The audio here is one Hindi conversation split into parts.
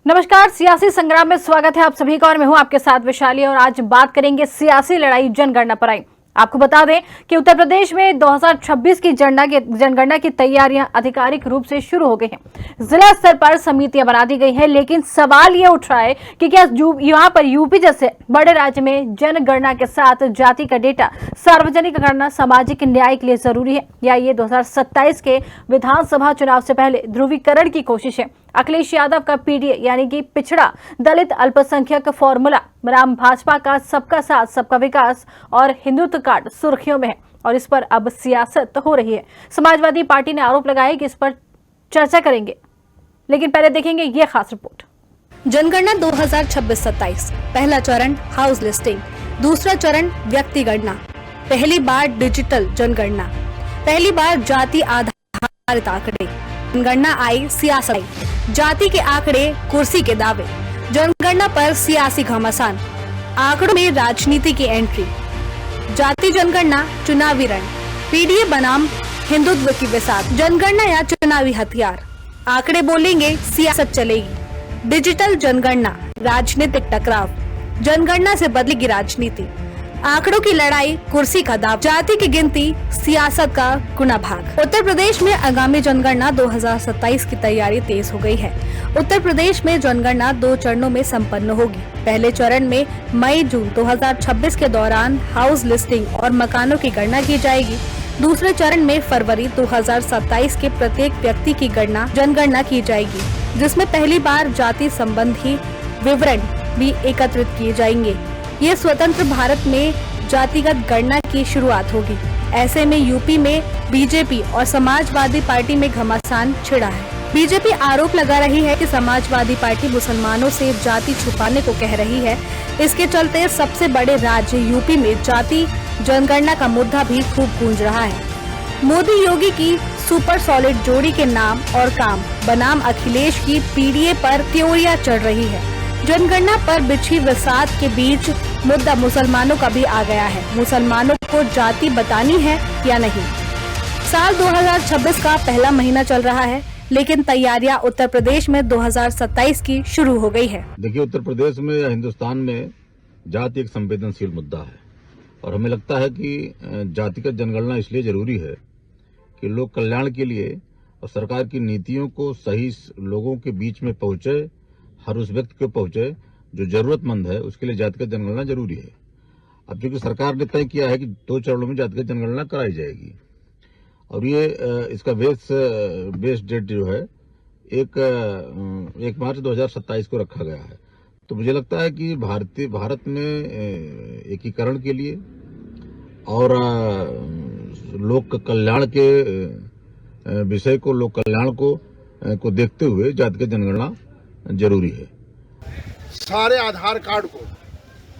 नमस्कार, सियासी संग्राम में स्वागत है आप सभी का और मैं हूं आपके साथ वैशाली। और आज बात करेंगे सियासी लड़ाई जनगणना पर आई। आपको बता दें कि उत्तर प्रदेश में 2026 की जनगणना की तैयारियां आधिकारिक रूप से शुरू हो गई हैं। जिला स्तर पर समितियां बना दी गई हैं, लेकिन सवाल ये उठ रहा है कि क्या यहाँ पर यूपी जैसे बड़े राज्य में जनगणना के साथ जाति का डेटा सार्वजनिक करना सामाजिक न्याय के लिए जरूरी है, या ये 2027 के विधानसभा चुनाव से पहले ध्रुवीकरण की कोशिश है। अखिलेश यादव का पीडीए यानी कि पिछड़ा दलित अल्पसंख्यक फॉर्मूला बनाम भाजपा का सबका साथ सबका विकास और हिंदुत्व कार्ड सुर्खियों में है और इस पर अब सियासत हो रही है। समाजवादी पार्टी ने आरोप लगाया कि इस पर चर्चा करेंगे, लेकिन पहले देखेंगे ये खास रिपोर्ट। जनगणना 2026-27 पहला चरण हाउस लिस्टिंग, दूसरा चरण व्यक्ति गणना, पहली बार डिजिटल जनगणना, पहली बार जाति आधारित आंकड़े, जनगणना आई सियासत आई, जाति के आंकड़े कुर्सी के दावे, जनगणना पर सियासी घमासान, आंकड़ों में राजनीति की एंट्री, जाति जनगणना चुनावी रण, पीडीए बनाम हिंदुत्व की बिसात, जनगणना या चुनावी हथियार, आंकड़े बोलेंगे सियासत चलेगी, डिजिटल जनगणना राजनीतिक टकराव, जनगणना से बदलेगी राजनीति, आंकड़ों की लड़ाई कुर्सी का दाव, जाति की गिनती सियासत का गुना भाग। उत्तर प्रदेश में आगामी जनगणना 2027 की तैयारी तेज हो गई है। उत्तर प्रदेश में जनगणना 2 चरणों में संपन्न होगी। पहले चरण में मई-जून 2026 के दौरान हाउस लिस्टिंग और मकानों की गणना की जाएगी। दूसरे चरण में फरवरी 2027 के प्रत्येक व्यक्ति की जनगणना की जाएगी, जिसमें पहली बार जाति संबंधी विवरण भी एकत्रित किए जाएंगे। ये स्वतंत्र भारत में जातिगत गणना की शुरुआत होगी। ऐसे में यूपी में बीजेपी और समाजवादी पार्टी में घमासान छिड़ा है। बीजेपी आरोप लगा रही है कि समाजवादी पार्टी मुसलमानों से जाति छुपाने को कह रही है। इसके चलते सबसे बड़े राज्य यूपी में जाति जनगणना का मुद्दा भी खूब गूंज रहा है। मोदी योगी की सुपर सॉलिड जोड़ी के नाम और काम बनाम अखिलेश की पीडीए पर त्योरियां चढ़ रही है। जनगणना पर बिछी विसात के बीच मुद्दा मुसलमानों का भी आ गया है। मुसलमानों को जाति बतानी है या नहीं। साल 2026 का पहला महीना चल रहा है, लेकिन तैयारियां उत्तर प्रदेश में 2027 की शुरू हो गई है। देखिए, उत्तर प्रदेश में या हिंदुस्तान में जाति एक संवेदनशील मुद्दा है और हमें लगता है कि जातिगत जनगणना इसलिए जरूरी है कि लोक कल्याण के लिए और सरकार की नीतियों को सही लोगों के बीच में पहुंचे, हर उस व्यक्ति को पहुंचे जो जरूरतमंद है, उसके लिए जातिगत जनगणना जरूरी है। अब चूंकि सरकार ने तय किया है कि 2 चरणों में जातिगत जनगणना कराई जाएगी और ये इसका बेस डेट जो है 1 मार्च 2027 को रखा गया है। तो मुझे लगता है कि भारत में एकीकरण के लिए और लोक कल्याण के विषय को, लोक कल्याण को देखते हुए जातिगत जनगणना जरूरी है। सारे आधार कार्ड को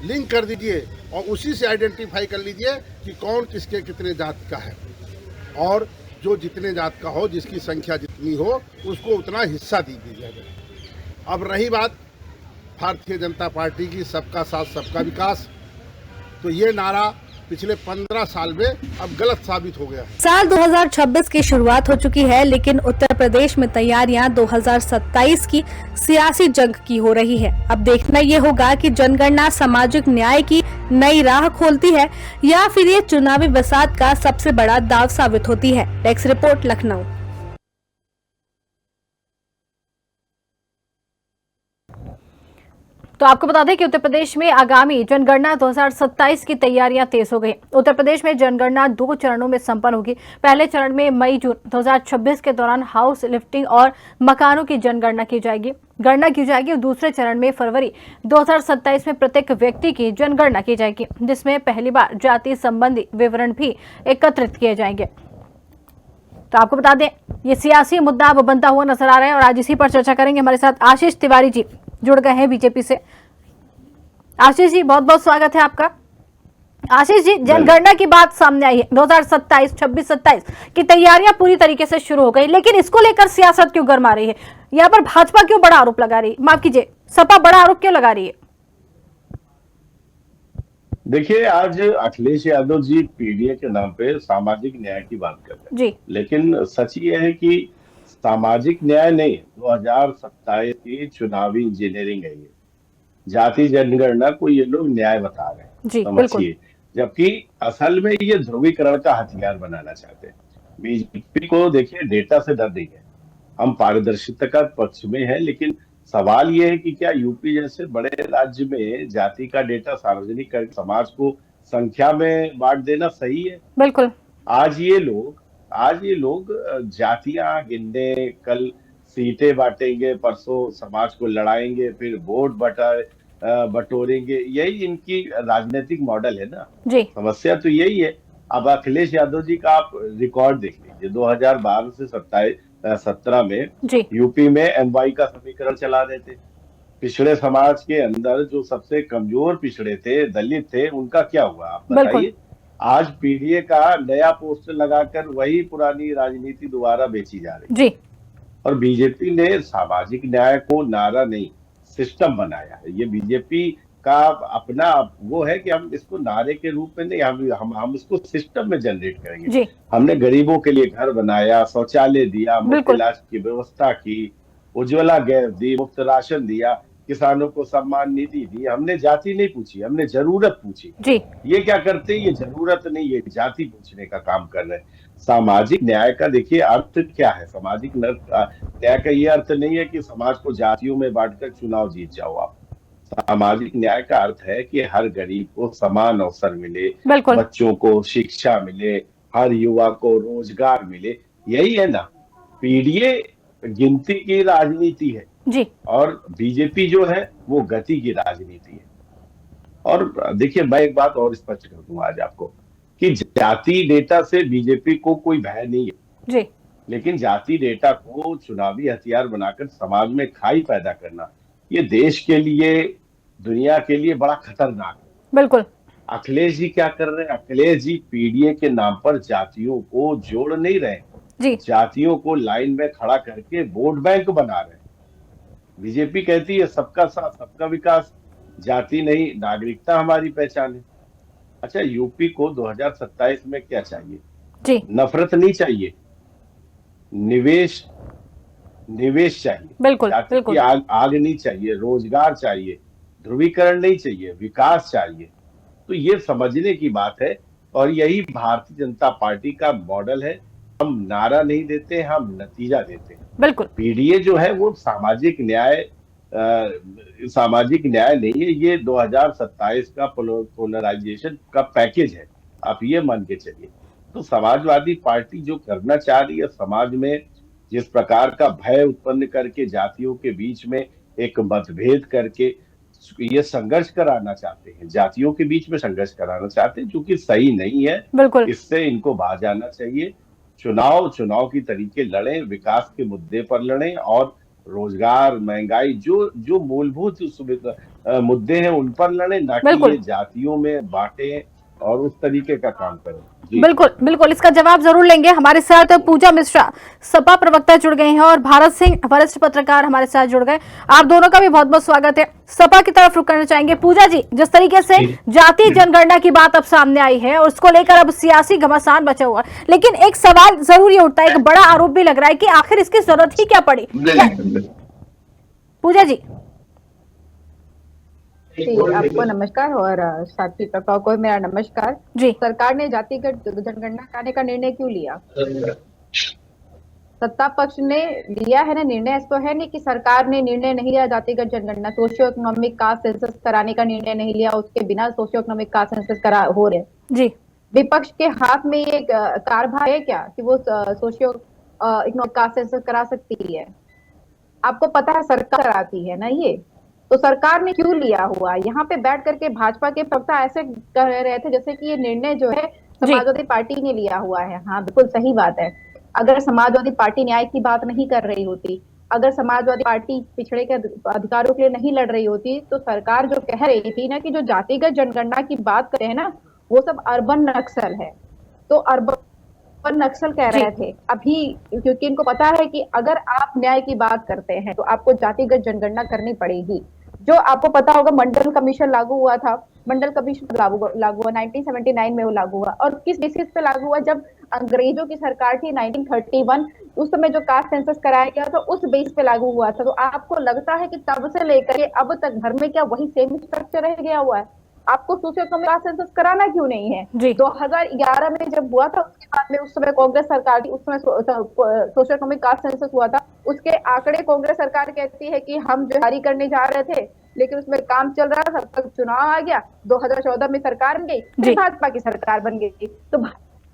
लिंक कर दीजिए और उसी से आइडेंटिफाई कर लीजिए कि कौन किसके कितने जात का है, और जो जितने जात का हो, जिसकी संख्या जितनी हो, उसको उतना हिस्सा दी जाएगा। अब रही बात भारतीय जनता पार्टी की सबका साथ सबका विकास, तो ये नारा पिछले 15 साल में अब गलत साबित हो गया है। साल 2026 की शुरुआत हो चुकी है, लेकिन उत्तर प्रदेश में तैयारियां 2027 की सियासी जंग की हो रही है। अब देखना ये होगा कि जनगणना सामाजिक न्याय की नई राह खोलती है या फिर ये चुनावी बसात का सबसे बड़ा दाव साबित होती है। Desk report, Lucknow. तो आपको बता दें कि उत्तर प्रदेश में आगामी जनगणना 2027 की तैयारियां तेज हो गई। उत्तर प्रदेश में जनगणना 2 चरणों में संपन्न होगी। पहले चरण में मई-जून 2026 के दौरान हाउस लिफ्टिंग और मकानों की गणना की जाएगी और दूसरे चरण में फरवरी 2027 में प्रत्येक व्यक्ति की जनगणना की जाएगी, जिसमें पहली बार जाति संबंधी विवरण भी एकत्रित किए जाएंगे। तो आपको बता दें ये सियासी मुद्दा अब बनता हुआ नजर आ रहा है और आज इसी पर चर्चा करेंगे। हमारे साथ आशीष तिवारी जी जुड़ गए हैं बीजेपी से। आशीष जी, बहुत बहुत स्वागत है आपका। आशीष जी, जनगणना की बात सामने आई है। 2027, 26, 27 की तैयारियां पूरी तरीके से शुरू हो गई, लेकिन इसको लेकर सियासत क्यों गरमा रही है? यहाँ पर भाजपा क्यों बड़ा आरोप लगा रही है? माफ कीजिए, सपा बड़ा आरोप क्यों लगा रही है? देखिए, आज अखिलेश यादव जी पीडीए के नाम पे सामाजिक न्याय की बात कर रहे हैं जी, लेकिन सच ये है कि सामाजिक न्याय नहीं, 2027 की चुनावी इंजीनियरिंग है ये। जाति जनगणना को ये लोग न्याय बता रहे हैं, जी बिल्कुल। समझिए। जबकि असल में ये ध्रुवीकरण का हथियार बनाना चाहते हैं। बीजेपी को देखिए डेटा से डर नहीं है, हम पारदर्शिता का पक्ष में है, लेकिन सवाल ये है कि क्या यूपी जैसे बड़े राज्य में जाति का डेटा सार्वजनिक करके समाज को संख्या में बांट देना सही है? बिल्कुल। आज ये लोग जातियां गिनने, कल सीटें बांटेंगे, परसों समाज को लड़ाएंगे, फिर वोट बटोरेंगे। यही इनकी राजनीतिक मॉडल है ना। जी समस्या तो यही है। अब अखिलेश यादव जी का आप रिकॉर्ड देख लीजिए, 2012 से 17 में जी यूपी में एमवाई का समीकरण चला रहे थे। पिछड़े समाज के अंदर जो सबसे कमजोर पिछड़े थे, दलित थे, उनका क्या हुआ आप बिल्कुल। बताइए। आज पीडीए का नया पोस्टर लगाकर वही पुरानी राजनीति दोबारा बेची जा रही है। जी और बीजेपी ने सामाजिक न्याय को नारा नहीं, सिस्टम बनाया है। ये बीजेपी का अपना वो है कि हम इसको नारे के रूप में नहीं, हम इसको सिस्टम में जनरेट करेंगे। जी हमने गरीबों के लिए घर बनाया, शौचालय दिया, मुफ्त बिल्कुल। इलाज की व्यवस्था की, उज्ज्वला गैस दी, मुफ्त राशन दिया, किसानों को सम्मान निधि दी। हमने जाति नहीं पूछी, हमने जरूरत पूछी। जी ये क्या करते हैं, ये जरूरत नहीं, ये जाति पूछने का काम कर रहे हैं। सामाजिक न्याय का देखिए अर्थ क्या है। सामाजिक न्याय का ये अर्थ नहीं है कि समाज को जातियों में बांटकर चुनाव जीत जाओ आप। सामाजिक न्याय का अर्थ है कि हर गरीब को समान अवसर मिले, बिल्कुल। बच्चों को शिक्षा मिले, हर युवा को रोजगार मिले। यही है ना। पीडीए गिनती की राजनीति है जी और बीजेपी जो है वो गति की राजनीति है। और देखिए, मैं एक बात और स्पष्ट कर दूं आज आपको कि जाति डेटा से बीजेपी को कोई भय नहीं है, जी लेकिन जाति डेटा को चुनावी हथियार बनाकर समाज में खाई पैदा करना, ये देश के लिए, दुनिया के लिए बड़ा खतरनाक है। बिल्कुल। अखिलेश जी क्या कर रहे हैं? अखिलेश जी पीडीए के नाम पर जातियों को जोड़ नहीं रहे, जी जातियों को लाइन में खड़ा करके वोट बैंक बना रहे हैं। बीजेपी कहती है सबका साथ सबका विकास, जाति नहीं नागरिकता हमारी पहचान है। अच्छा, यूपी को 2027 में क्या चाहिए? जी नफरत नहीं चाहिए, निवेश निवेश चाहिए। बिल्कुल जाति बिल्कुल। की आग नहीं चाहिए, रोजगार चाहिए, ध्रुवीकरण नहीं चाहिए, विकास चाहिए। तो ये समझने की बात है और यही भारतीय जनता पार्टी का मॉडल है। हम नारा नहीं देते, हम नतीजा देते हैं। बिल्कुल पीडीए जो है वो सामाजिक न्याय नहीं है, ये 2027 का पोलराइजेशन का पैकेज है। आप ये मान के चलिए। तो समाजवादी पार्टी जो करना चाह रही है, समाज में जिस प्रकार का भय उत्पन्न करके जातियों के बीच में एक मतभेद करके ये संघर्ष कराना चाहते हैं, जातियों के बीच में संघर्ष कराना चाहते हैं, जो कि सही नहीं है। बिल्कुल। इससे इनको बाहर जाना चाहिए। चुनाव की तरीके लड़ें, विकास के मुद्दे पर लड़ें और रोजगार, महंगाई, जो जो मूलभूत मुद्दे हैं उन पर लड़ें, ना कि बिल्कुल। ये जातियों में बांटे और उस तरीके का काम करें। जी। बिल्कुल बिल्कुल, इसका जवाब जरूर लेंगे। हमारे साथ पूजा मिश्रा सपा प्रवक्ता जुड़ गए हैं और भारत सिंह वरिष्ठ पत्रकार हमारे साथ जुड़ गए। आप दोनों का भी बहुत बहुत स्वागत है। सपा की तरफ रुख करना चाहेंगे। पूजा जी, जिस तरीके से जाति जनगणना की बात अब सामने आई है और उसको लेकर अब सियासी घमासान बचा हुआ, लेकिन एक सवाल जरूर ये उठता है, एक बड़ा आरोप भी लग रहा है कि आखिर इसकी जरूरत ही क्या पड़ी? पूजा जी। जी, आपको नमस्कार और साथी श्रोताओं को मेरा नमस्कार। जी सरकार ने जातिगत जनगणना कराने का निर्णय क्यों लिया? सत्ता पक्ष ने लिया है ना निर्णय। ऐसा है नहीं कि सरकार ने निर्णय नहीं लिया जातिगत जनगणना, सोशियो इकोनॉमिक कास्ट सेंसस कराने का निर्णय नहीं लिया, उसके बिना सोशियो इकोनॉमिक कास्ट सेंसस करा हो रहे। जी विपक्ष के हाथ में ये कारभार है क्या कि वो सोशियो इकोनॉमिक कास्ट सेंसस करा सकती है? आपको पता है सरकार कराती है ना ये, तो सरकार ने क्यों लिया हुआ? यहाँ पे बैठ करके भाजपा के प्रवक्ता ऐसे कह रहे थे जैसे कि ये निर्णय जो है समाजवादी पार्टी ने लिया हुआ है। हाँ, बिल्कुल सही बात है। अगर समाजवादी पार्टी न्याय की बात नहीं कर रही होती, अगर समाजवादी पार्टी पिछड़े के अधिकारों के लिए नहीं लड़ रही होती, तो सरकार जो कह रही थी ना कि जो जातिगत जनगणना की बात करते हैं ना, वो सब अर्बन नक्सल है, तो अर्बन नक्सल कह रहे थे अभी, क्योंकि इनको पता है कि अगर आप न्याय की बात करते हैं तो आपको जातिगत जनगणना करनी पड़ेगी। जो आपको पता होगा मंडल कमीशन लागू हुआ था, मंडल कमीशन लागू हुआ 1979 में, वो लागू हुआ और किस बेसिस पे लागू हुआ? जब अंग्रेजों की सरकार थी 1931, उस समय जो कास्ट सेंसस कराया गया था उस बेस पे लागू हुआ था। तो आपको लगता है कि तब से लेकर के अब तक घर में क्या वही सेम स्ट्रक्चर रह गया हुआ है? आपको सोशियो इकोनॉमिक कास्ट सेंसस कराना क्यों नहीं है? जी। 2011 में जब हुआ था उसके बाद में, उस समय कांग्रेस सरकार थी, उस समय सोशियो इकोनॉमिक कास्ट सेंसस हुआ था, उसके आंकड़े कांग्रेस सरकार कहती है कि हम जो जारी करने जा रहे थे, लेकिन उसमें काम चल रहा था, तब तक चुनाव आ गया, 2014 में सरकार बन गई, फिर भाजपा की सरकार बन गई। तो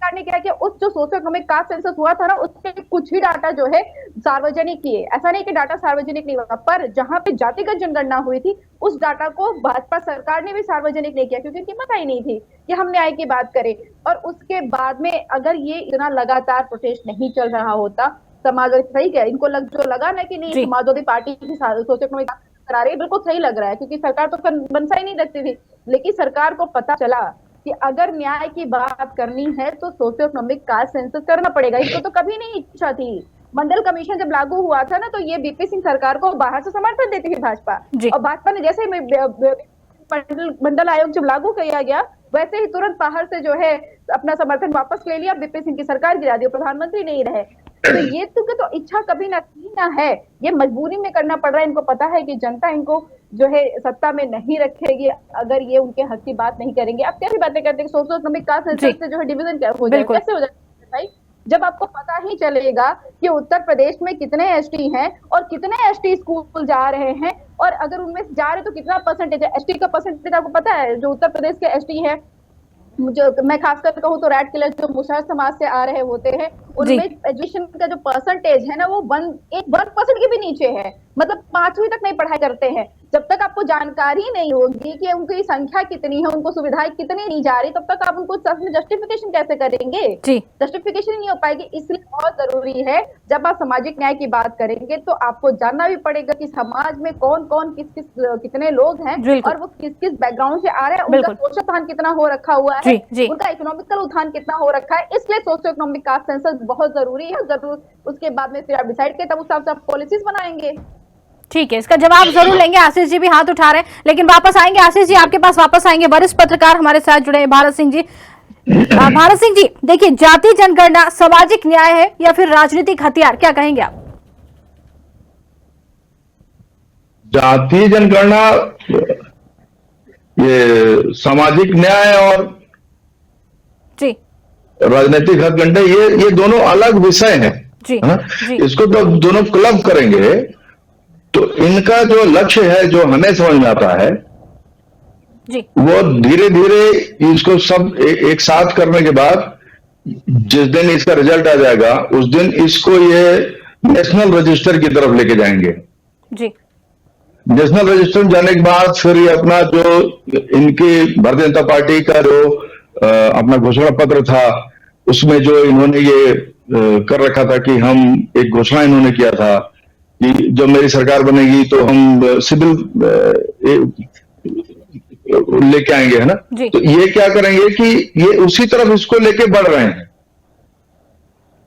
सरकार ने क्या किया, उस जो सोशियो इकोनॉमिक कास्ट सेंसस हुआ था ना, उसके कुछ ही डाटा जो है सार्वजनिक किए। ऐसा नहीं कि डाटा सार्वजनिक नहीं हुआ, पर जहां पे जातिगत जनगणना हुई थी उस डाटा को भाजपा सरकार ने भी सार्वजनिक नहीं किया, क्योंकि उनकी पता ही नहीं थी कि हम न्याय की बात करें। और उसके बाद में अगर ये इतना लगातार प्रोटेस्ट नहीं चल रहा होता, समाजवादी सही कह, इनको जो लगा ना कि नहीं समाजवादी पार्टी की सोशियो इकोनॉमिक करा रही है, बिल्कुल सही लग रहा है, क्योंकि सरकार तो मनसा ही नहीं रखती थी। लेकिन सरकार को पता चला कि अगर न्याय की बात करनी है तो सोशियो इकोनॉमिक कास्ट सेंसस करना पड़ेगा। इसको तो कभी नहीं इच्छा थी। मंडल कमीशन जब लागू हुआ था ना, तो ये बीपी सिंह सरकार को बाहर से समर्थन देती थी भाजपा, और भाजपा ने जैसे मंडल आयोग जब लागू किया गया, वैसे ही तुरंत बाहर से जो है अपना समर्थन वापस ले लिया, बीपी सिंह की सरकार गिरा दी, प्रधानमंत्री नहीं रहे। तो ये तो इच्छा कभी ना थी ना है, ये मजबूरी में करना पड़ रहा है। इनको पता है कि जनता इनको जो है सत्ता में नहीं रखेगी अगर ये उनके हक की बात नहीं करेंगे। अब कैसी बातें करते हैं, सोशियो इकोनॉमिक कास्ट सेंसस से जो है डिवीजन क्या हो जाए, कैसे हो जाए भाई? जब आपको पता ही चलेगा कि उत्तर प्रदेश में कितने एसटी हैं और कितने एसटी स्कूल जा रहे हैं, और अगर उनमें जा रहे तो कितना परसेंटेज है एसटी का, परसेंटेज आपको पता है? जो उत्तर प्रदेश के एसटी है, जो मैं खासकर कहूँ तो रैट किलर जो मुसहर समाज से आ रहे होते हैं, उनमें एजुकेशन का जो परसेंटेज है ना, वो 1% के भी नीचे है। मतलब 5वीं तक नहीं पढ़ाई करते हैं। जब तक आपको जानकारी नहीं होगी कि उनकी संख्या कितनी है, उनको सुविधाएं कितनी दी जा रही, तब तक आप उनको जस्टिफिकेशन कैसे करेंगे? जस्टिफिकेशन नहीं हो पाएगी। इसलिए बहुत जरूरी है, जब आप सामाजिक न्याय की बात करेंगे तो आपको जानना भी पड़ेगा कि समाज में कौन कौन कितने लोग हैं, और वो किस किस बैकग्राउंड से आ रहे हैं, उनका सोशल उत्थान कितना हो रखा हुआ है, उनका इकोनॉमिकल उत्थान कितना हो रखा है। इसलिए सोशियो इकोनॉमिक कास्ट सेंसस बहुत जरूरी है। जरूर उसके बाद में फिर आप डिसाइड करें, तब उस हिसाब से आप पॉलिसीज बनाएंगे। ठीक है, इसका जवाब जरूर लेंगे। आशीष जी भी हाथ उठा रहे हैं, लेकिन वापस आएंगे। आशीष जी आपके पास वापस आएंगे। वरिष्ठ पत्रकार हमारे साथ जुड़े हैं भारत सिंह जी। भारत सिंह जी, देखिए, जाति जनगणना सामाजिक न्याय है या फिर राजनीतिक हथियार, क्या कहेंगे आप? जाति जनगणना ये सामाजिक न्याय और जी राजनीतिक हथकंडे ये दोनों अलग विषय हैं, है ना? इसको तो दोनों क्लब करेंगे तो इनका जो लक्ष्य है, जो हमें समझ में आता है, वो धीरे धीरे इसको सब एक साथ करने के बाद जिस दिन इसका रिजल्ट आ जाएगा, उस दिन इसको ये नेशनल रजिस्टर की तरफ लेके जाएंगे। नेशनल रजिस्टर में जाने के बाद फिर ये अपना जो इनकी भारतीय जनता पार्टी का जो अपना घोषणा पत्र था, उसमें जो इन्होंने ये कर रखा था कि हम एक घोषणा इन्होंने किया था कि जब मेरी सरकार बनेगी तो हम सिविल लेके आएंगे, है ना? तो ये क्या करेंगे कि ये उसी तरफ इसको लेके बढ़ रहे हैं,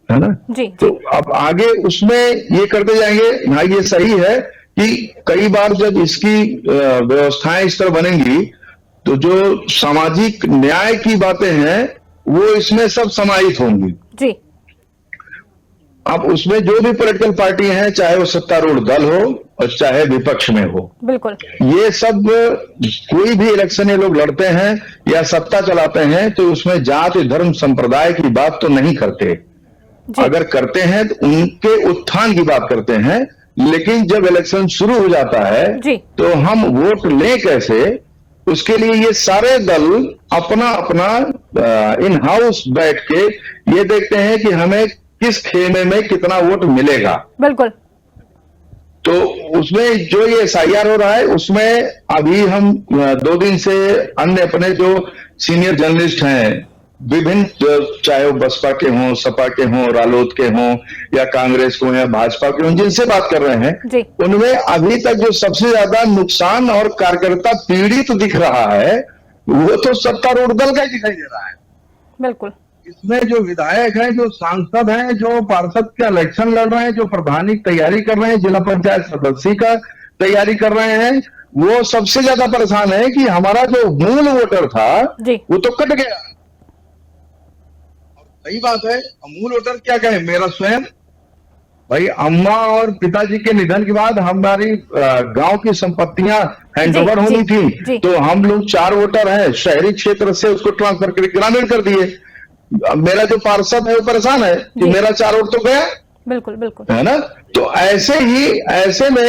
है ना? तो अब आगे उसमें ये करते जाएंगे। हाँ, ये सही है कि कई बार जब इसकी व्यवस्थाएं इस तरह बनेंगी तो जो सामाजिक न्याय की बातें हैं वो इसमें सब समाहित होंगी। अब उसमें जो भी पॉलिटिकल पार्टी हैं, चाहे वो सत्तारूढ़ दल हो और चाहे विपक्ष में हो, बिल्कुल, ये सब कोई भी इलेक्शन ये लोग लड़ते हैं या सत्ता चलाते हैं तो उसमें जाति धर्म संप्रदाय की बात तो नहीं करते। अगर करते हैं तो उनके उत्थान की बात करते हैं। लेकिन जब इलेक्शन शुरू हो जाता है तो हम वोट लें कैसे, उसके लिए ये सारे दल अपना अपना इन हाउस बैठ के ये देखते हैं कि हमें किस खेमे में कितना वोट मिलेगा। बिल्कुल। तो उसमें जो ये SIR हो रहा है, उसमें अभी हम 2 दिन से अन्य अपने जो सीनियर जर्नलिस्ट हैं, विभिन्न, चाहे वो बसपा के हों, सपा के हों, रालोद के हों, या कांग्रेस को या भाजपा के हों, जिनसे बात कर रहे हैं, उनमें अभी तक जो सबसे ज्यादा नुकसान और कार्यकर्ता पीड़ित दिख रहा है वो तो सत्तारूढ़ दल का दिखाई दे रहा है। बिल्कुल। इसमें जो विधायक हैं, जो सांसद हैं, जो पार्षद का इलेक्शन लड़ रहे हैं, जो प्रधानी की तैयारी कर रहे हैं, जिला पंचायत सदस्य का तैयारी कर रहे हैं, वो सबसे ज्यादा परेशान है कि हमारा जो मूल वोटर था वो तो कट गया। सही बात है। मूल वोटर क्या कहे, मेरा स्वयं भाई अम्मा और पिताजी के निधन के बाद हमारी गांव की संपत्तियां हैंडओवर जी, होनी जी, थी, तो हम लोग 4 वोटर हैं, शहरी क्षेत्र से उसको ट्रांसफर करके ग्रामीण कर दिए। अब मेरा जो पार्षद है वो परेशान है कि जी। मेरा 4 वोट तो गया, बिल्कुल बिल्कुल। है ना। तो ऐसे में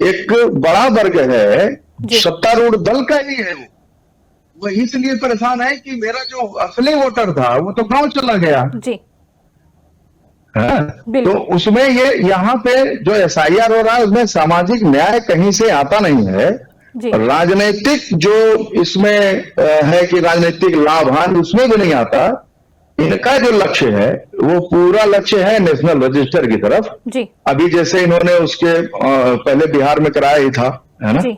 एक बड़ा वर्ग है, जी। सत्तारूढ़ दल का ही है, वो इसलिए परेशान है कि मेरा जो असली वोटर था वो तो गांव चला गया जी है। तो बिल्कुल। उसमें ये यहाँ पे जो एसआईआर हो रहा है उसमें सामाजिक न्याय कहीं से आता नहीं है। जी राजनीतिक जो इसमें है कि राजनीतिक लाभ हानि, उसमें भी नहीं आता। इनका जो लक्ष्य है वो पूरा लक्ष्य है नेशनल रजिस्टर की तरफ। जी अभी जैसे इन्होंने उसके पहले बिहार में कराया ही था, है ना। जी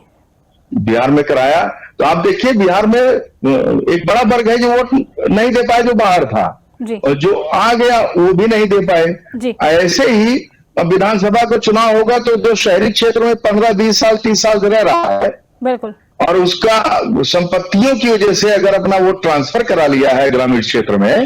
बिहार में कराया तो आप देखिए बिहार में एक बड़ा वर्ग है जो वोट नहीं दे पाया, जो बाहर था, जी और जो आ गया वो भी नहीं दे पाए। जी ऐसे ही अब विधानसभा का चुनाव होगा तो जो शहरी क्षेत्र में 15-20 साल 30 साल से रह रहा है बिल्कुल। और उसका संपत्तियों की वजह से अगर अपना वोट ट्रांसफर करा लिया है ग्रामीण क्षेत्र में,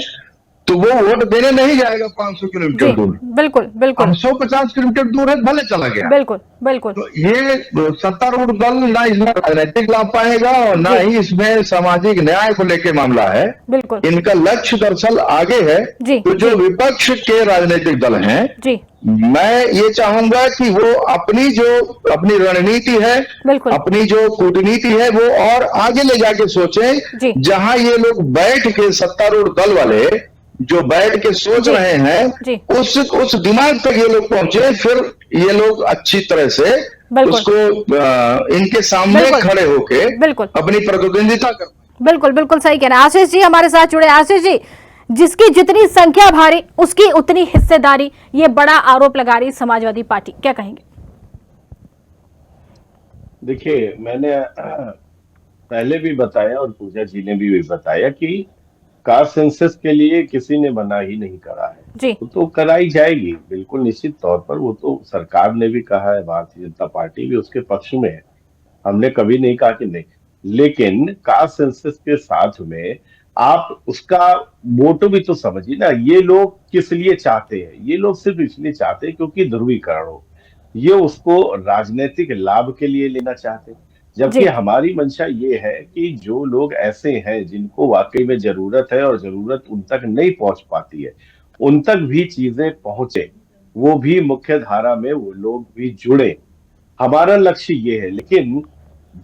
तो वो वोट देने नहीं जाएगा 500 जी किलोमीटर दूर। बिल्कुल बिल्कुल। अब 150 किलोमीटर दूर है, भले चला गया। बिल्कुल बिल्कुल। तो ये सत्तारूढ़ दल ना इसमें राजनीतिक लाभ पाएगा और ना जी। ही इसमें सामाजिक न्याय को लेकर मामला है। बिल्कुल। इनका लक्ष्य दरअसल आगे है। जी, तो जो जी। विपक्ष के राजनीतिक दल हैं, जी मैं ये चाहूंगा कि वो अपनी रणनीति है, बिल्कुल। अपनी जो कूटनीति है वो और आगे ले जाके सोचें। जी। जहां ये लोग बैठ के सत्तारूढ़ दल वाले जो बैठ के सोच जी। रहे हैं, जी। उस दिमाग तक ये लोग पहुंचे, फिर ये लोग अच्छी तरह से बिल्कुल। उसको इनके सामने बिल्कुल। खड़े होके बिल्कुल। अपनी प्रतिद्वंदिता कर। बिल्कुल बिल्कुल सही कह रहे हैं आशीष जी, हमारे साथ जुड़े। आशीष जी, जिसकी जितनी संख्या भारी उसकी उतनी हिस्सेदारी, ये बड़ा आरोप लगा रही समाजवादी पार्टी, क्या कहेंगे? देखिए, मैंने पहले भी बताया और पूजा जी ने भी बताया कि कास्ट सेंसस के लिए किसी ने मना ही नहीं करा है। जी तो कराई जाएगी बिल्कुल निश्चित तौर पर। वो तो सरकार ने भी कहा है, भारतीय जनता पार्टी भी उसके पक्ष में है, हमने कभी नहीं कहा कि नहीं। लेकिन कास्ट सेंसस के साथ में आप उसका मोटो भी तो समझिए ना। ये लोग किस लिए चाहते हैं? ये लोग सिर्फ इसलिए चाहते हैं क्योंकि ध्रुवीकरण हो। ये उसको राजनीतिक लाभ के लिए लेना चाहते हैं, जबकि जी हमारी मंशा ये है कि जो लोग ऐसे हैं जिनको वाकई में जरूरत है और जरूरत उन तक नहीं पहुंच पाती है, उन तक भी चीजें पहुंचे, वो भी मुख्य धारा में वो लोग भी जुड़े। हमारा लक्ष्य ये है। लेकिन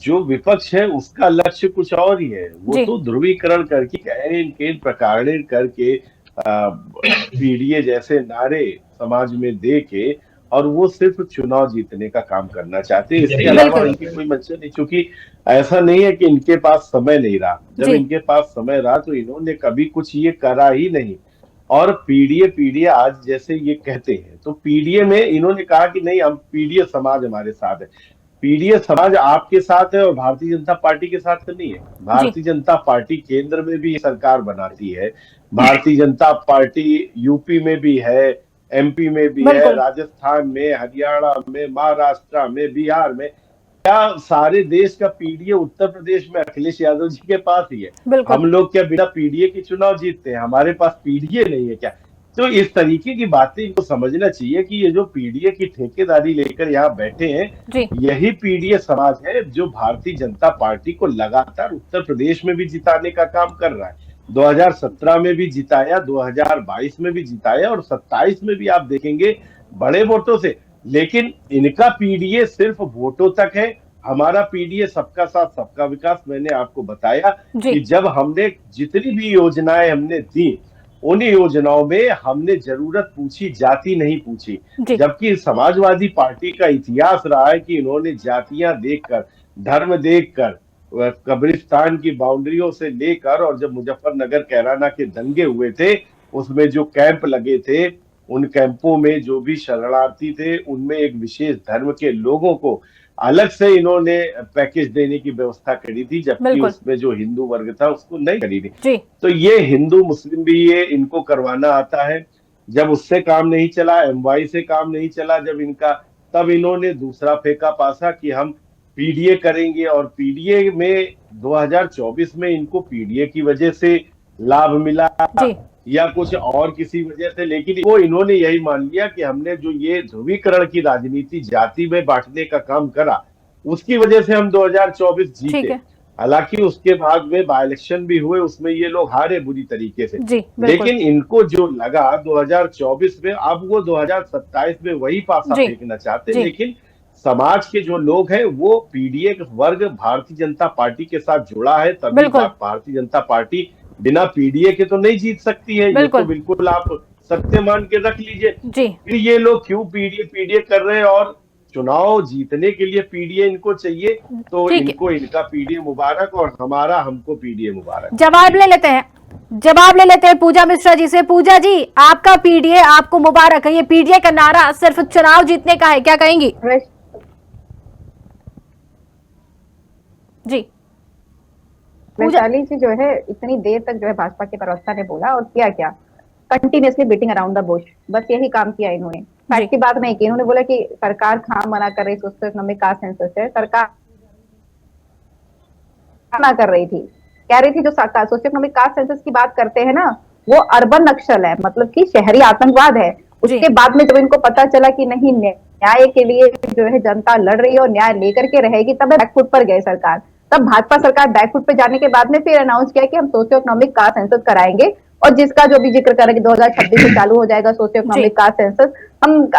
जो विपक्ष है उसका लक्ष्य कुछ और ही है। वो जी तो ध्रुवीकरण करके केन प्रकारण करके पीडीए जैसे नारे समाज में दे के और वो सिर्फ चुनाव जीतने का काम करना चाहते हैं। इसके अलावा बिल्कुल। उनकी कोई मंशा नहीं। चूंकि ऐसा नहीं है कि इनके पास समय नहीं रहा। जब जी इनके पास समय रहा तो इन्होंने कभी कुछ ये करा ही नहीं। और पीडीए पीडीए आज जैसे ये कहते हैं, तो पीडीए में इन्होंने कहा कि नहीं, हम पीडीए समाज हमारे साथ है। पीडीए समाज आपके साथ है और भारतीय जनता पार्टी के साथ तो नहीं है। जी भारतीय जनता पार्टी केंद्र में भी सरकार बनाती है, भारतीय जनता पार्टी यूपी में भी है, एमपी में भी है, बिल्कुल। राजस्थान में, हरियाणा में, महाराष्ट्र में, बिहार में। क्या सारे देश का पीडीए उत्तर प्रदेश में अखिलेश यादव जी के पास ही है? बिल्कुल। हम लोग क्या बिना पीडीए के चुनाव जीतते हैं? हमारे पास पीडीए नहीं है क्या? तो इस तरीके की बातें इनको समझना चाहिए कि ये जो पीडीए की ठेकेदारी लेकर यहाँ बैठे हैं, जी यही पीडीए समाज है जो भारतीय जनता पार्टी को लगातार उत्तर प्रदेश में भी जिताने का काम कर रहा है। 2017 में भी जिताया, 2022 में भी जिताया और 27 में भी आप देखेंगे बड़े वोटों से। लेकिन इनका पीडीए सिर्फ वोटों तक है। हमारा पीडीए सबका साथ सबका विकास। मैंने आपको बताया जी कि जब हमने जितनी भी योजनाएं हमने दी, उन योजनाओं में हमने जरूरत पूछी, जाति नहीं पूछी। जी जबकि समाजवादी पार्टी का इतिहास रहा है कि इन्होंने जातियां देखकर, धर्म देखकर, कब्रिस्तान की बाउंड्रियों से लेकर, और जब मुजफ्फरनगर कैराना के दंगे हुए थे उसमें जो कैंप लगे थे, उन कैंपों में जो भी शरणार्थी थे उनमें एक विशेष धर्म के लोगों को अलग से इन्होंने पैकेज देने की व्यवस्था करी थी, जबकि बिल्कुल। उसमें जो हिंदू वर्ग था उसको नहीं करी थी। जी तो ये हिंदू मुस्लिम भी ये इनको करवाना आता है। जब उससे काम नहीं चला, एमवाई से काम नहीं चला जब इनका, तब इन्होंने दूसरा फेंका पासा कि हम पीडीए करेंगे। और पीडीए में 2024 में इनको पीडीए की वजह से लाभ मिला, जी या कुछ और किसी वजह से, लेकिन वो इन्होंने यही मान लिया कि हमने जो ये ध्रुवीकरण की राजनीति, जाति में बांटने का काम करा, उसकी वजह से हम 2024 ठीक जीते। है हालांकि उसके बाद में बाई इलेक्शन भी हुए, उसमें ये लोग हारे बुरी तरीके से। जी, बिल्कुल। लेकिन इनको जो लगा 2024 में, अब वो 2027 में वही पासा जी, फेंकना चाहते। जी। लेकिन समाज के जो लोग हैं वो पीडीए वर्ग भारतीय जनता पार्टी के साथ जुड़ा है, तभी बिल्कुल। भारतीय जनता पार्टी बिना पीडीए के तो नहीं जीत सकती है। ये बिल्कुल। तो बिल्कुल आप सत्य मान के रख लीजिए। जी, फिर ये लोग क्यों पीडीए पीडीए कर रहे हैं, और चुनाव जीतने के लिए पीडीए इनको चाहिए, तो ठीक है। इनको इनका पीडीए मुबारक और हमारा हमको पीडीए मुबारक। जवाब ले लेते हैं, जवाब ले लेते हैं पूजा मिश्रा जी से। पूजा जी, आपका पीडीए आपको मुबारक है। ये पीडीए का नारा सिर्फ चुनाव जीतने का है, क्या कहेंगी? जी, वैशाली जी जो है इतनी देर तक जो है भाजपा के प्रवक्ता ने बोला और किया क्या, continuously beating around the Bush, बस यही काम किया इन्होंने। फैक्ट की बात नहीं की इन्होंने। बोला कि सरकार खाम मना कर रही, सोशो इकोनॉमिक कास्ट सेंसस है, सरकार मना कर रही थी, कह रही थी जो सोशो इकोनॉमिक कास्ट सेंसस की बात करते हैं ना, वो अर्बन नक्सल है, मतलब कि शहरी आतंकवाद है। उसके बाद में जब इनको पता चला कि नहीं न्याय के लिए जो है जनता लड़ रही है और न्याय लेकर के रहेगी, तब बैकफुट पर गए सरकार। तब भाजपा सरकार बैकफुट पे जाने के बाद में फिर अनाउंस किया कि हम सोशियो इकोनॉमिक कास्ट सेंसस कराएंगे, और जिसका जो भी जिक्र करेंगे 2026 से चालू हो जाएगा सोशियो इकोनॉमिक कास्ट सेंसस। हम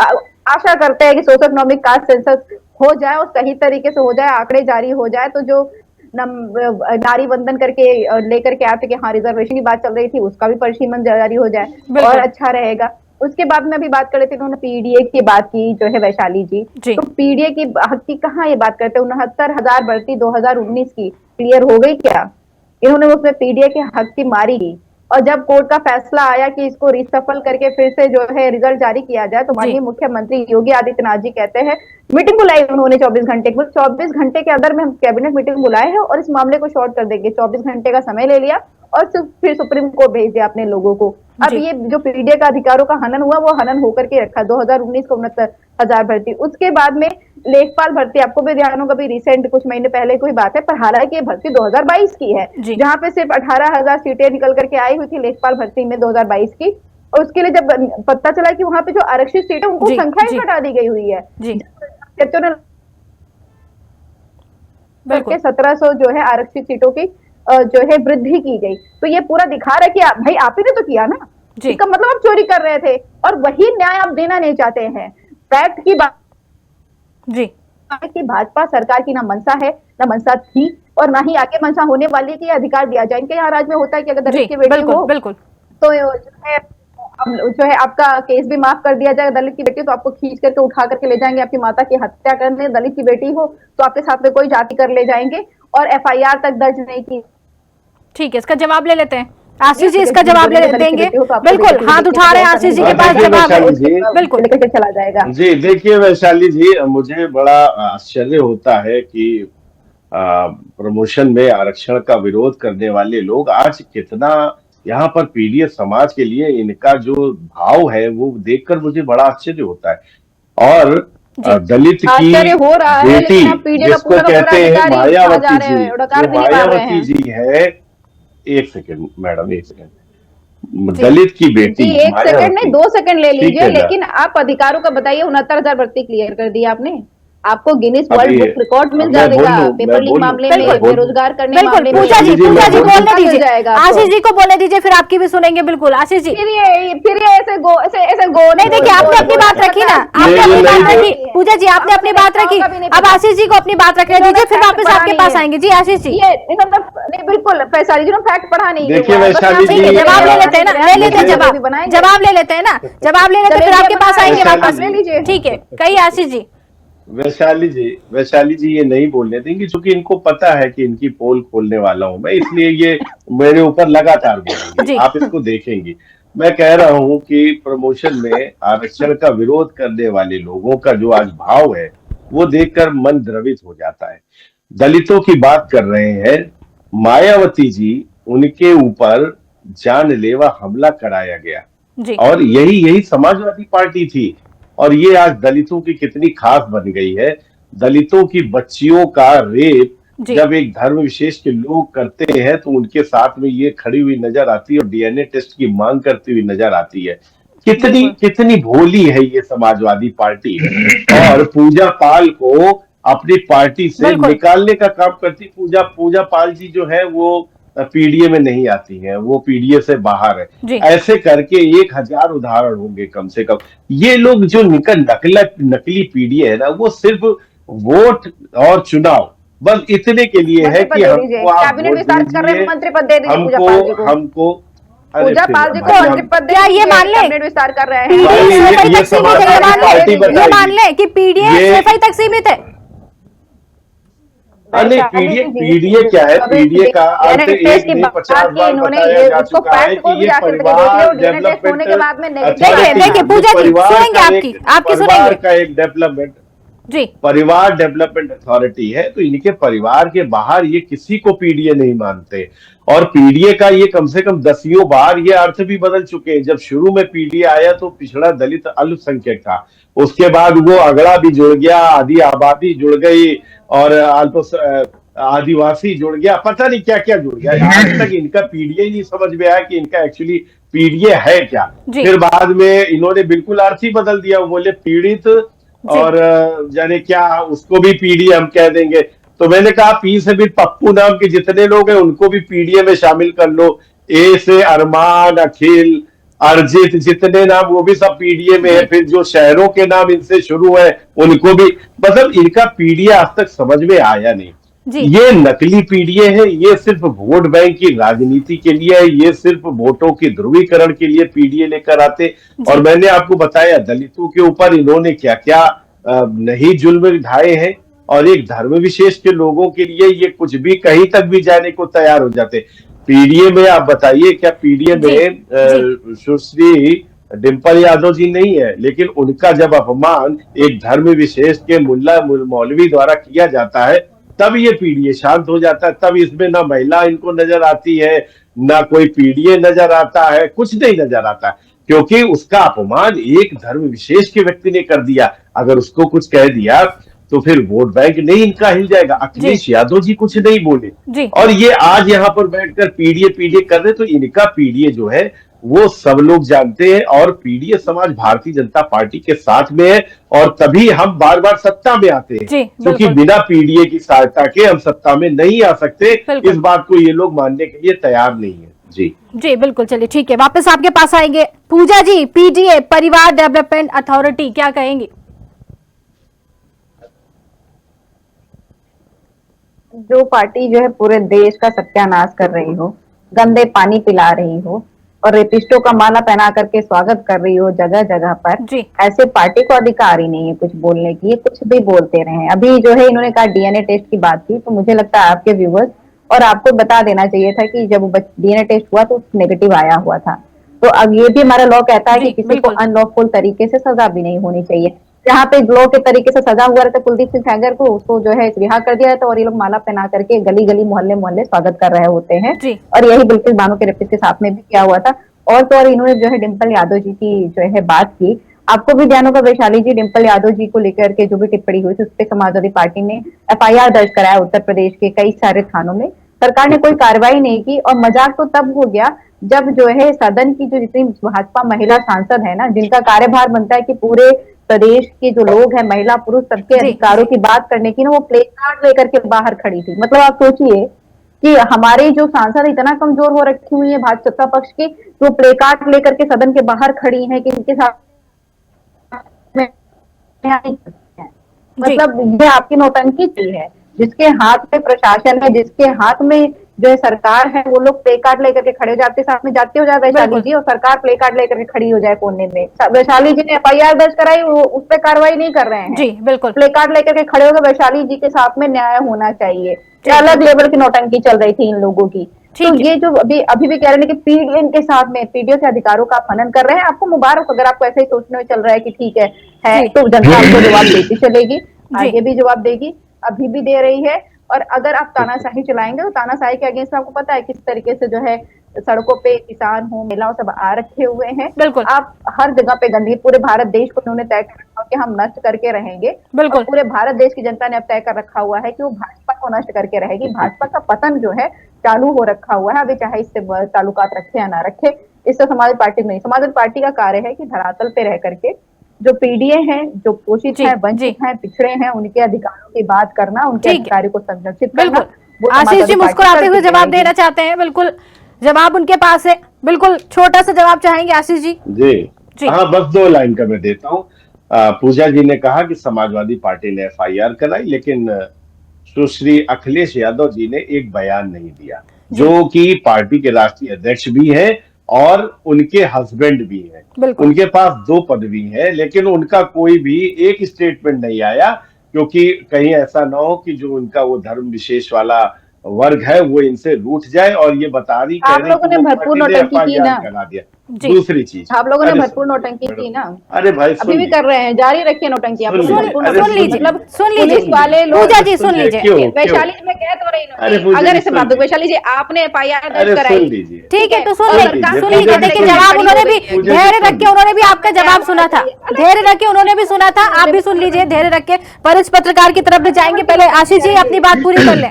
आशा करते हैं कि सोशियो इकोनॉमिक कास्ट सेंसस हो जाए और सही तरीके से हो जाए, आंकड़े जारी हो जाए, तो जो नारी वंदन करके लेकर के आते कि हाँ रिजर्वेशन की बात चल रही थी, उसका भी परिसीमन जारी हो जाए और अच्छा रहेगा। उसके बाद में अभी बात कर रहे थे, उन्होंने पीडीए की बात की जो है वैशाली जी, तो पीडीए की हक की कहाँ ये बात करते हैं? 69,000 भर्ती 2019 की क्लियर हो गई क्या? इन्होंने उसमें पीडीए के हक की मारी की, और जब कोर्ट का फैसला आया कि इसको रिसफल करके फिर से जो है रिजल्ट जारी किया जाए, तो माननीय मुख्यमंत्री योगी आदित्यनाथ जी कहते हैं, मीटिंग बुलाई उन्होंने 24 घंटे, 24 घंटे के अंदर में हम कैबिनेट मीटिंग बुलाए हैं और इस मामले को शॉर्ट कर देंगे। 24 घंटे का समय ले लिया और फिर सुप्रीम कोर्ट भेज दिया अपने लोगों को। अब ये जो पीडीए का अधिकारों का हनन हुआ, वो हनन होकर के रखा 2019 को 69,000 भर्ती। उसके बाद में लेखपाल भर्ती, आपको भी ध्यान होगा, भी रिसेंट कुछ महीने पहले कोई बात है, पर हालांकि ये भर्ती 2022 की है, जहां पे सिर्फ 18,000 सीटें निकल करके आई हुई थी लेखपाल भर्ती में 2022 की। और उसके लिए जब पता चला कि वहां पे जो आरक्षित सीटें उनको संख्या ही घटा दी गई हुई है, 1700 जो है आरक्षित सीटों की जो है वृद्धि की गई। तो ये पूरा दिखा रहा है कि भाई आप ही ने तो किया ना, इसका मतलब आप चोरी कर रहे थे और वही न्याय आप देना नहीं चाहते हैं। फैक्ट की बात जी कि भाजपा सरकार की ना मंशा है, ना मंशा थी, और ना ही आगे मंशा होने वाली कि अधिकार दिया जाए। इनके यहाँ राज्य में होता है कि अगर दलित की बेटी हो तो जो है आपका केस भी माफ कर दिया जाएगा। दलित की बेटी तो आपको खींच करके उठा करके ले जाएंगे आपकी माता की हत्या करने। दलित की बेटी हो तो आपके साथ में कोई जाति कर ले जाएंगे और एफआईआर तक दर्ज नहीं की। ठीक है, इसका जवाब ले लेते हैं। आशीष जी इसका जवाब ले देंगे। बिल्कुल, हाथ उठा रहे हैं आशीष जी के पास जवाब है, बिल्कुल लेकर चला जाएगा। जी देखिए वैशाली जी, मुझे बड़ा आश्चर्य होता है कि प्रमोशन में आरक्षण का विरोध करने वाले लोग आज कितना यहाँ पर पीडीए समाज के लिए इनका जो भाव है वो देखकर मुझे बड़ा आश्चर्य होता है। और दलित की बेटी जिसको कहते हैं मायावती जी, जो मायावती जी है, एक सेकंड मैडम, एक सेकंड, दलित की बेटी, एक सेकंड नहीं 2 सेकंड ले लीजिए, लेकिन आप अधिकारों का बताइए। 69,000 भर्ती क्लियर कर दी आपने, आपको गिनीज वर्ल्ड बुक रिकॉर्ड मिल जाएगा पेपर लीक मामले में, बेरोजगार करने मामले में। पूजा जी बोलने दीजिए, आशीष जी को बोलने दीजिए, फिर आपकी भी सुनेंगे। बिल्कुल आशीष जी, फिर ये ऐसे गो नहीं, देखिए आपने अपनी बात रखी ना, आपने अपनी बात रखी। पूजा जी आपने अपनी बात रखी, अब आशीष जी को अपनी बात रखने दीजिए, फिर वापस आपके पास आएंगे। जी आशीष जी, नहीं बिल्कुल वैशाली जी ने फैक्ट पढ़ा नहीं, जवाब ले लेते हैं ना, ले लेते हैं जवाब ले लेते हैं ना, जवाब ले लेते फिर आपके पास आएंगे वापस। ठीक है, कहिए आशीष जी। वैशाली जी ये नहीं बोलने देंगी, क्योंकि इनको पता है कि इनकी पोल खोलने वाला हूं मैं, इसलिए ये मेरे ऊपर लगातार बोलेंगे, आप इसको देखेंगी। मैं कह रहा हूं कि प्रमोशन में आरक्षण का विरोध करने वाले लोगों का जो आज भाव है वो देखकर मन द्रवित हो जाता है। दलितों की बात कर रहे हैं, मायावती जी, उनके ऊपर जानलेवा हमला कराया गया और यही समाजवादी पार्टी थी, और ये आज दलितों की कितनी खास बन गई है। दलितों की बच्चियों का रेप जब एक धर्म विशेष के लोग करते हैं तो उनके साथ में ये खड़ी हुई नजर आती है और डीएनए टेस्ट की मांग करती हुई नजर आती है। कितनी कितनी भोली है ये समाजवादी पार्टी और पूजा पाल को अपनी पार्टी से निकालने का काम करती। पूजा पाल जी जो है वो पीडीए में नहीं आती है, वो पीडीए से बाहर है। ऐसे करके 1000 उदाहरण होंगे कम से कम। ये लोग जो नकली पीडीए है ना, वो सिर्फ वोट और चुनाव बस इतने के लिए है कि हमको आप कैबिनेट विस्तार कर रहे हैं, मंत्री पद दे दीजिए पूजा पाल जी को। हमको पूजा पाल जी को मंत्री पद क्या ये मान ले कैबिनेट विस्तार कर रहे हैं? ये मान ले कि पीडीए सिर्फ तक सीमित है। अरे पीडीए क्या है? पीडीए का अर्थ एक नहीं 50 बार बताया जा चुका है कि ये परिवार डेवलपमेंट। देखिए पूजा जी सुनेंगे आपकी सुनेंगे का एक डेवलपमेंट जी, परिवार डेवलपमेंट अथॉरिटी है, तो इनके परिवार के बाहर ये किसी को पीडीए नहीं मानते। और पीडीए का ये कम से कम 10 बार ये अर्थ भी बदल चुके हैं। जब शुरू में पीडीए आया तो पिछड़ा दलित अल्पसंख्यक था, उसके बाद वो अगड़ा भी जुड़ गया, आदि आबादी जुड़ गई और आदिवासी जुड़ गया, पता नहीं क्या क्या जुड़ गया। आज तक इनका पीडीए नहीं समझ में आया कि इनका एक्चुअली पीडीए है क्या। फिर बाद में इन्होंने बिल्कुल अर्थ ही बदल दिया, वो बोले पीड़ित और जाने क्या, उसको भी पीडीए हम कह देंगे। तो मैंने कहा पी से भी पप्पू नाम के जितने लोग हैं उनको भी पीडीए में शामिल कर लो। ए से अरमान, अखिल, अर्जित, जितने नाम वो भी सब पीडीए में है। फिर जो शहरों के नाम इनसे शुरू है उनको भी, मतलब इनका पीडीए आज तक समझ में आया नहीं। ये नकली पीडीए है, ये सिर्फ वोट बैंक की राजनीति के लिए है, ये सिर्फ वोटों के ध्रुवीकरण के लिए पीडीए लेकर आते। और मैंने आपको बताया दलितों के ऊपर इन्होंने क्या क्या नहीं जुल्म ढाए हैं, और एक धर्म विशेष के लोगों के लिए ये कुछ भी कहीं तक भी जाने को तैयार हो जाते। पीडीए में आप बताइए, क्या पीडीए में सुश्री डिंपल यादव जी नहीं है, लेकिन उनका जब अपमान एक धर्म विशेष के मुल्ला मौलवी द्वारा किया जाता है तब ये पीडीए शांत हो जाता है। तब इसमें ना महिला इनको नजर आती है, ना कोई पीडीए नजर आता है, कुछ नहीं नजर आता, क्योंकि उसका अपमान एक धर्म विशेष के व्यक्ति ने कर दिया। अगर उसको कुछ कह दिया तो फिर वोट बैंक नहीं इनका हिल जाएगा। अखिलेश यादव जी कुछ नहीं बोले और ये आज यहाँ पर बैठकर पीडीए कर रहे, तो इनका पीडीए जो है वो सब लोग जानते हैं। और पीडीए समाज भारतीय जनता पार्टी के साथ में है, और तभी हम बार बार सत्ता में आते हैं, क्योंकि बिना पीडीए की सहायता के हम सत्ता में नहीं आ सकते। इस बात को ये लोग मानने के लिए तैयार नहीं है। जी बिल्कुल, चलिए ठीक है, वापस आपके पास आएंगे। पूजा जी, पीडीए परिवार डेवलपमेंट अथॉरिटी क्या कहेंगी? जो पार्टी जो है पूरे देश का सत्यानाश कर रही हो, गंदे पानी पिला रही हो और रेपिस्टों का माला पहना करके स्वागत कर रही हो जगह जगह पर, ऐसे पार्टी को अधिकार ही नहीं है कुछ बोलने की, कुछ भी बोलते रहे। अभी जो है इन्होंने कहा डीएनए टेस्ट की बात की, तो मुझे लगता है आपके व्यूवर्स और आपको बता देना चाहिए था कि जब डीएनए टेस्ट हुआ तो नेगेटिव आया हुआ था। तो अब ये भी हमारा लॉ कहता है कि किसी को अनलॉफुल तरीके से सजा भी नहीं होनी चाहिए। जहाँ पे लॉ के तरीके से सजा हुआ रहता कुलदीप सिंह सेंगर को, उसको जो है रिहा कर दिया था और ये लोग माला पहना करके गली गली मोहल्ले मोहल्ले स्वागत कर रहे होते हैं। और यही बिल्कुल बानो के रेपिस्ट के साथ में भी किया हुआ था। और तो और इन्होंने जो है डिंपल यादव जी की जो है बात की, आपको भी ध्यान होगा वैशाली जी, डिंपल यादव जी को लेकर के जो भी टिप्पणी हुई थी उस पर समाजवादी पार्टी ने एफआईआर दर्ज कराया उत्तर प्रदेश के कई सारे थानों में। सरकार ने कोई कार्रवाई नहीं की और मजाक तो तब हो गया जब जो है सदन की जो जितनी भाजपा महिला सांसद है ना, जिनका कार्यभार बनता है कि पूरे प्रदेश के जो लोग हैं महिला पुरुष सबके अधिकारों की बात करने की ना, वो प्ले कार्ड लेकर के बाहर खड़ी थी। मतलब आप सोचिए कि हमारे जो सांसद इतना कमजोर हो रखी हुई है भाजपा सत्ता पक्ष की, तो प्ले कार्ड लेकर के सदन के बाहर खड़ी हैं कि इनके साथ मतलब ये आपकी नौटंकी है। जिसके हाथ में प्रशासन है, जिसके हाथ में जो है सरकार है, वो लोग प्ले कार्ड लेकर के खड़े हो जाते, साथ में जाते हो जाए वैशाली जी और सरकार प्ले कार्ड लेकर के खड़ी हो जाए कोने में। वैशाली जी ने एफआईआर दर्ज कराई, वो उस पर कार्रवाई नहीं कर रहे हैं। जी बिल्कुल, प्ले कार्ड लेकर के खड़े हो गए। वैशाली जी के साथ में न्याय होना चाहिए। अलग लेवल की नौटंकी चल रही थी इन लोगों की। तो ये जो अभी भी कह रहे हैं कि पीडीए के साथ में पीडीए के अधिकारों का हनन कर रहे हैं, आपको मुबारक। अगर आपको ऐसे ही सोचने में चल रहा है कि ठीक है तो जनता आपको जवाब देती चलेगी, आगे भी जवाब देगी, अभी भी दे रही है। और अगर आप तानाशाही चलाएंगे तो तानाशाही के अगेंस्ट आपको पता है किस तरीके से जो है सड़कों पे किसान हो, महिलाओं सब आ रखे हुए हैं। बिल्कुल, आप हर जगह पे गंदगी, पूरे भारत देश को उन्होंने तय कर रखा कि हम नष्ट करके रहेंगे। बिल्कुल, पूरे भारत देश की जनता ने अब तय कर रखा हुआ है कि वो भाजपा को नष्ट करके रहेगी। भाजपा का पतन जो है चालू हो रखा हुआ है, अभी चाहे इससे ताल्लुकात रखे या ना रखे, इससे समाजवादी पार्टी नहीं। समाजवादी पार्टी का कार्य है कि धरातल पे रह करके जो पीढ़िए हैं, जो पोषित हैं, वंचित हैं, पिछड़े हैं, उनके अधिकारों की बात करना, उनके अधिकारों को संरक्षित करना। आशीष जी मुस्कुराते हुए जवाब देना चाहते हैं, बिल्कुल जवाब उनके पास है, बिल्कुल छोटा सा जवाब चाहेंगे आशीष जी। जी हाँ, बस 2 लाइन का मैं देता हूँ। पूजा जी ने कहा कि समाजवादी पार्टी ने FIR कराई, लेकिन सुश्री अखिलेश यादव जी ने एक बयान नहीं दिया, जो कि पार्टी के राष्ट्रीय अध्यक्ष भी हैं और उनके हस्बैंड भी हैं। उनके पास 2 पदवी है, लेकिन उनका कोई भी एक स्टेटमेंट नहीं आया, क्योंकि कहीं ऐसा ना हो कि जो उनका वो धर्म विशेष वाला वर्ग है वो इनसे रूठ जाए और ये बता रही आप लोगों ने भरपूर नौटंकी की ना। करा दिया। दूसरी चीज, आप लोगों ने भरपूर नौटंकी की ना। अरे भाई अभी भी कर रहे हैं, जारी रखिए नौटंकी। आप लोग सुन लीजिए, पुलिस वाले लोग। पूजा जी सुन लीजिए, वैशाली जी मैं कह तो रही हूँ, अगर इसे बात वैशाली जी आपने FIR दर्ज कराई, ठीक है तो सुन लीजिए। देखिए जवाब उन्होंने भी धैर्य रख के, उन्होंने भी आपका जवाब सुना था, धैर्य रख के उन्होंने भी सुना था, आप भी सुन लीजिए धैर्य रख के। वरिष्ठ पत्रकार की तरफ जाएंगे, पहले आशीष जी अपनी बात पूरी कर लें।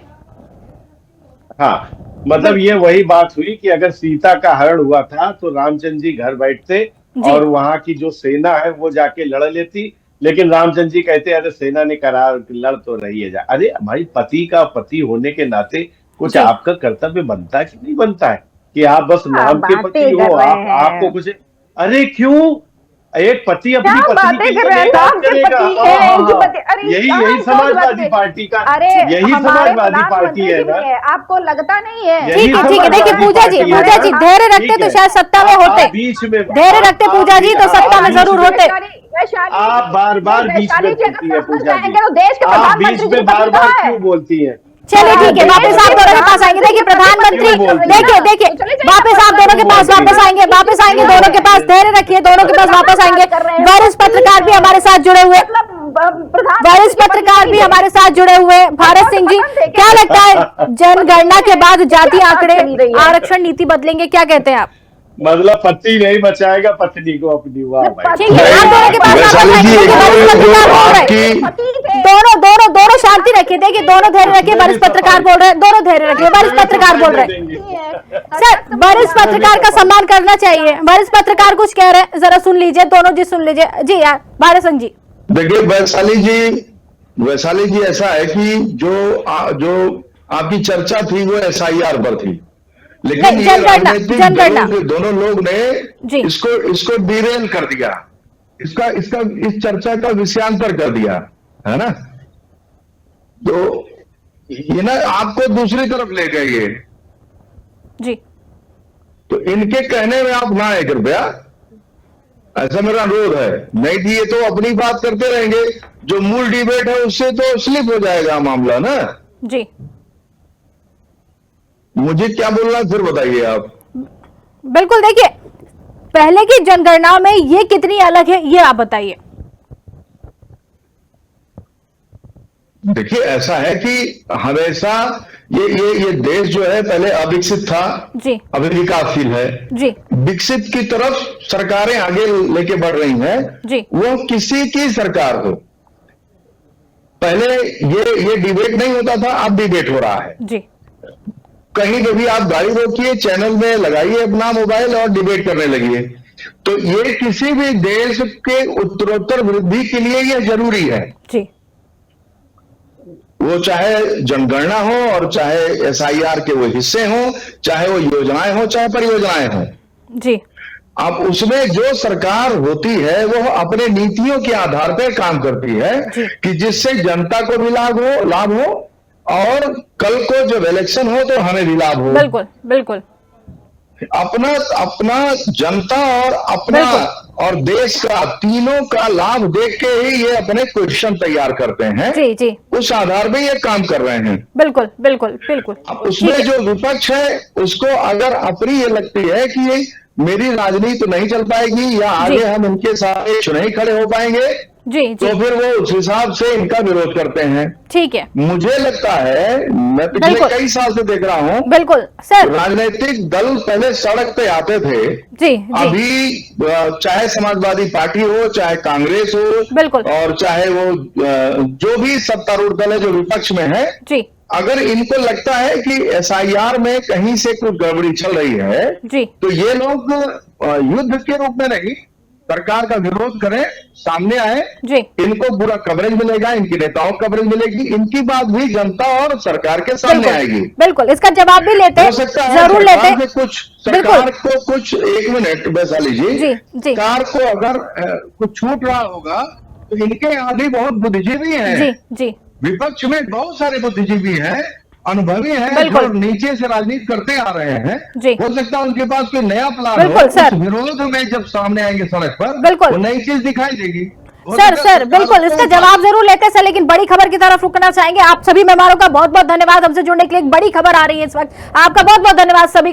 हाँ, मतलब ये वही बात हुई कि अगर सीता का हरण हुआ था तो रामचंद्र जी घर बैठते और वहां की जो सेना है वो जाके लड़ लेती, लेकिन रामचंद्र जी कहते अरे सेना ने करार लड़ तो रही है जा। अरे भाई, पति का पति होने के नाते कुछ आपका कर्तव्य बनता है कि नहीं बनता है कि आप बस नाम के पति हो, आपको कुछ। अरे क्यों एक पति अपनी पत्नी के लिए नहीं बात करेगा? यही समाजवादी पार्टी का, यही समाजवादी पार्टी है ना। आपको लगता नहीं है? ठीक है देखिए पूजा जी धैर्य रखते तो शायद सत्ता में होते, बीच में धैर्य रखते पूजा जी तो सत्ता में जरूर होते। आप बार बार बीच में बोलती है पूजा जी, आप बीच में बार बार क्यों बोलती है? चलिए ठीक है, वापस आप दोनों के पास आएंगे। देखिए प्रधानमंत्री, देखिए वापस आप दोनों के पास वापस आएंगे दोनों के पास। धैर्य रखिए, दोनों के पास वापस आएंगे। वरिष्ठ पत्रकार भी हमारे साथ जुड़े हुए, भारत सिंह जी, क्या लगता है जनगणना के बाद जाति आंकड़े आरक्षण नीति बदलेंगे, क्या कहते हैं आप? मतलब पति नहीं बचाएगा पत्नी को अपनी। वाह भाई, ठीक है, आप दोनों के पास दोनों शांति रखिए। देखिए दोनों धैर्य रखिए, वरिष्ठ पत्रकार बोल रहे हैं, दोनों धैर्य रखिए, वरिष्ठ पत्रकार बोल रहे हैं। सर वरिष्ठ पत्रकार का सम्मान करना चाहिए, वरिष्ठ पत्रकार कुछ कह रहे हैं, जरा सुन लीजिए, दोनों जी सुन लीजिए। जी यार भारत सिंह जी। देखिए वैशाली जी ऐसा है कि जो आपकी चर्चा थी वो SIR पर थी, लेकिन ये राजनीतिक दोनों लोग ने इसको डिरेल कर दिया, इस चर्चा का विषयांतर कर दिया है ना। तो ये ना आपको दूसरी तरफ ले गए ये जी, तो इनके कहने में आप ना आए कृपया, ऐसा मेरा अनुरोध है। नहीं कि ये तो अपनी बात करते रहेंगे, जो मूल डिबेट है उससे तो स्लिप हो जाएगा मामला ना जी। मुझे क्या बोलना है फिर बताइए आप। बिल्कुल, देखिए पहले की जनगणना में ये कितनी अलग है ये आप बताइए। देखिए ऐसा है कि हमेशा ये देश जो है पहले अविकसित था जी, अभी विकासशील है जी, विकसित की तरफ सरकारें आगे लेके बढ़ रही हैं जी। वो किसी की सरकार हो, पहले ये डिबेट नहीं होता था, अब डिबेट हो रहा है जी। कहीं पे भी आप गाड़ी रोकिए, चैनल में लगाइए अपना मोबाइल और डिबेट करने लगिए। तो ये किसी भी देश के उत्तरोत्तर वृद्धि के लिए यह जरूरी है जी। वो चाहे जनगणना हो और चाहे SIR के वो हिस्से हो, चाहे वो योजनाएं हो, चाहे परियोजनाएं हो जी। अब उसमें जो सरकार होती है वो अपने नीतियों के आधार पर काम करती है कि जिससे जनता को भी लाभ हो और कल को जब इलेक्शन हो तो हमें भी लाभ हो। बिल्कुल बिल्कुल, अपना जनता और अपना और देश का तीनों का लाभ देख के ही ये अपने क्वेश्चन तैयार करते हैं जी जी। उस आधार पे ये काम कर रहे हैं। बिल्कुल बिल्कुल बिल्कुल। उसमें जो विपक्ष है उसको अगर अपनी ये लगती है कि ये मेरी राजनीति नहीं चल पाएगी या आगे हम इनके साथ नहीं खड़े हो पाएंगे जी जी तो फिर वो उस हिसाब से इनका विरोध करते हैं। ठीक है, मुझे लगता है, मैं पिछले बिल्कुल। कई साल से देख रहा हूँ, बिल्कुल सर। राजनीतिक दल पहले सड़क पे आते थे, जी जी अभी चाहे समाजवादी पार्टी हो, चाहे कांग्रेस हो, बिल्कुल। और चाहे वो जो भी सत्तारूढ़ दल है जो विपक्ष में है, जी अगर इनको लगता है कि एसआईआर में कहीं से कुछ गड़बड़ी चल रही है, जी तो ये लोग युद्ध के रूप में नहीं, सरकार का विरोध करें, सामने आए, जी इनको पूरा कवरेज मिलेगा, इनकी नेताओं को कवरेज मिलेगी, इनकी बात भी जनता और सरकार के सामने बिल्कुल आएगी। बिल्कुल, इसका जवाब भी लेते हो सकता है जरूर सरकार लेते में कुछ, बिल्कुल। सरकार को कुछ, एक मिनट वैशाली जी, जी जी सरकार को अगर कुछ छूट रहा होगा तो इनके यहाँ भी बहुत बुद्धिजीवी हैं। जी जी विपक्ष में बहुत सारे बुद्धिजीवी हैं, अनुभवी हैं, बिल्कुल। जो नीचे से राजनीति करते आ रहे हैं। जी। हो सकता है उनके पास कोई नया प्लान बिल्कुल, हो, सर। उस विरोध में जब सामने आएंगे सड़क पर, बिल्कुल। वो नई चीज दिखाई देगी। हो सर सकता है सर बिल्कुल, सरकार इसका को- जवाब जरूर लेते हैं सर, लेकिन बड़ी खबर की तरफ रुकना चाहेंगे। आप सभी मेहमानों का बहुत बहुत धन्यवाद, हमसे जुड़ने के लिए। एक बड़ी खबर आ रही है इस वक्त, आपका बहुत बहुत धन्यवाद सभी।